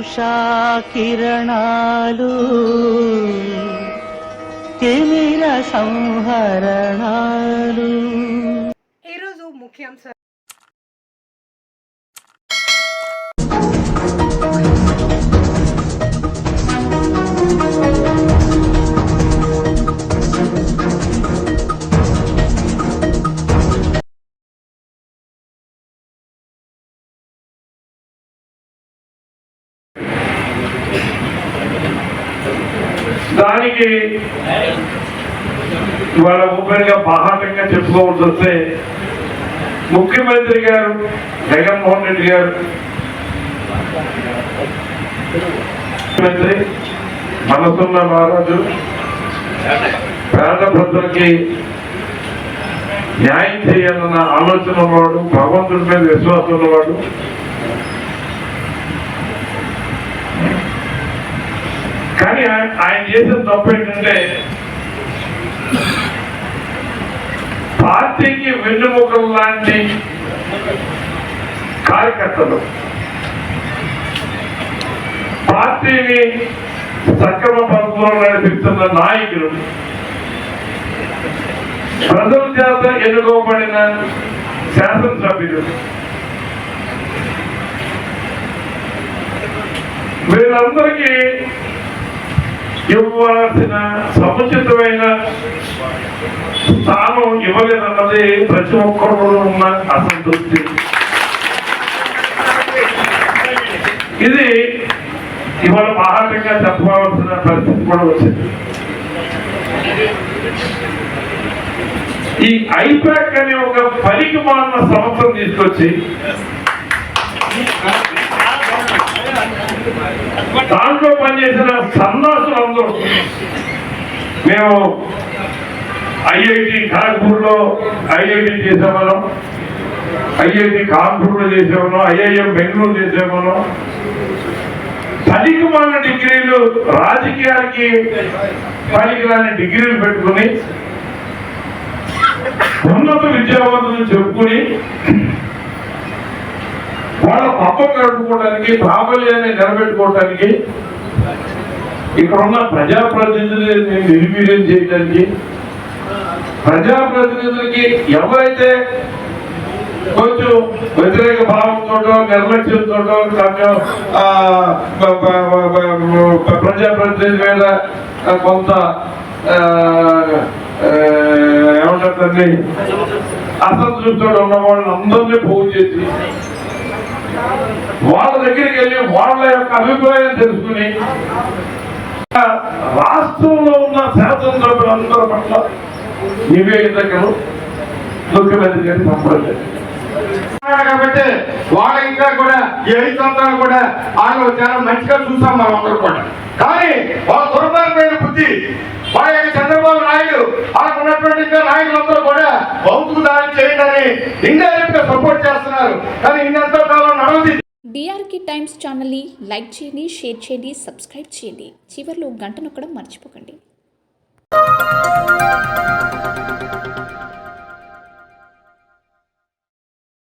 ఉషా కిరణాలు తిమిర సంహరణాలు. ఈరోజు ముఖ్యాంశాలు. దానికి ఇవాళ ఓపెన్గా బాహాటంగా చెప్పుకోవాల్సి వస్తే ముఖ్యమంత్రి గారు జగన్మోహన్ రెడ్డి గారు ముఖ్యమంత్రి మనసున్న మహారాజు పేద ప్రజలకి న్యాయం చేయాలన్న ఆలోచన ఉన్నవాడు, భగవంతుడి మీద విశ్వాసం ఉన్నవాడు. కానీ ఆయన చేసిన తప్పు ఏంటంటే పార్టీకి వెన్నుముకలు లాంటి కార్యకర్తలు పార్టీని సక్రమ పద్ధతిలో నడిపిస్తున్న నాయకులు ప్రజల చేత ఎన్నుకోబడిన శాసనసభ్యులు వీళ్ళందరికీ ఇవ్వాల్సిన సముచితమైన స్థానం ఇవ్వలేదన్నది ప్రతి ఒక్కరు ఉన్న అసంతృప్తి. ఇది ఇవాళ బాహాటంగా చెప్పవలసిన పరిస్థితి కూడా వచ్చింది. ఈ ఐపాక్ అనే ఒక పనికి మాలిన సంస్థను తీసుకొచ్చి దాంట్లో పనిచేసిన సన్నాసులు అందరూ మేము ఐఐటి ఖాన్పూర్లో ఐఐటి చేసామను, ఐఐటి కాన్పూర్లో చేసామను, ఐఐఎం బెంగళూరు చేసామను, పనికి మాలిన డిగ్రీలు రాజకీయాలకి పనికిరాని డిగ్రీలు పెట్టుకుని ఉన్నత విద్యావంతులు చెప్పుకుని వాళ్ళ పప్పం గడుపుకోవడానికి, ప్రాబల్యాన్ని నిలబెట్టుకోవడానికి, ఇక్కడున్న ప్రజాప్రతినిధులని నిర్వీర్యం చేయడానికి, ప్రజాప్రతినిధులకి ఎవరైతే కొంచెం వ్యతిరేక భావంతో నిర్లక్ష్యంతో ప్రజాప్రతినిధి మీద కొంత ఏమంటారు అసంతృప్తితో ఉన్న వాళ్ళని అందరినీ పోగు చేసి వాళ్ళ దగ్గరికి వెళ్ళి వాళ్ళ యొక్క అభిప్రాయం తెలుసుకుని రాష్ట్రంలో ఉన్న శాసనసభ్యులందరి పట్ల నివేదికలు ముఖ్యమంత్రి గారిని పంపలేదు. కాబట్టి వాళ్ళ ఇంకా కూడా ఈ 5 సంవత్సరాలు కూడా వాళ్ళు చాలా మంచిగా చూసాం మనం అందరూ కూడా. కానీ వాళ్ళ దుర్మార్గమైన బుద్ధి వాళ్ళ యొక్క చంద్రబాబు నాయుడు వాళ్ళకు ఉన్నటువంటి నాయకులందరూ కూడా భౌతిక దాడి చేయడాన్ని ఇండైరెక్ట్ గా సపోర్ట్ చేస్తున్నారు. కానీ ఇంకెంతో కాలం నడవది. డిఆర్కే టైమ్స్ ఛానల్ని లైక్ చేయండి, షేర్ చేయండి, సబ్స్క్రైబ్ చేయండి. చివర్లో గంట నొక్కడం మర్చిపోకండి.